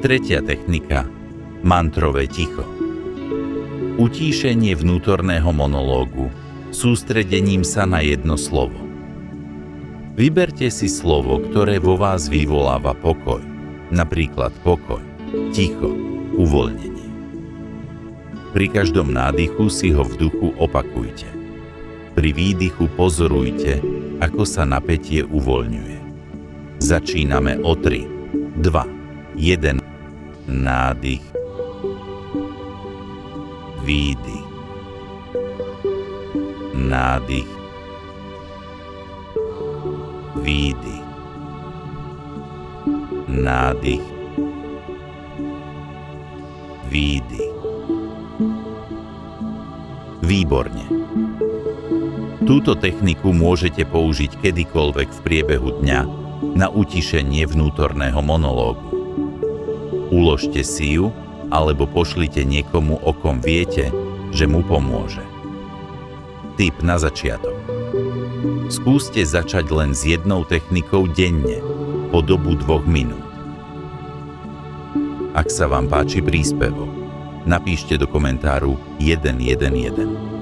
Tretia technika. Mantrové ticho. Utíšenie vnútorného monológu sústredením sa na jedno slovo. Vyberte si slovo, ktoré vo vás vyvoláva pokoj. Napríklad pokoj, ticho, uvoľnenie. Pri každom nádychu si ho v duchu opakujte. Pri výdychu pozorujte, ako sa napätie uvoľňuje. Začíname o 3, 2, 1. Nádych. Výdych. Nádych. Výdych. Nádych. Výdych. Výborne. Túto techniku môžete použiť kedykoľvek v priebehu dňa na utišenie vnútorného monológu. Uložte si ju, alebo pošlite niekomu, o kom viete, že mu pomôže. Tip na začiatok. Skúste začať len s jednou technikou denne, po dobu 2 minút. Ak sa vám páči príspevok, napíšte do komentáru 111.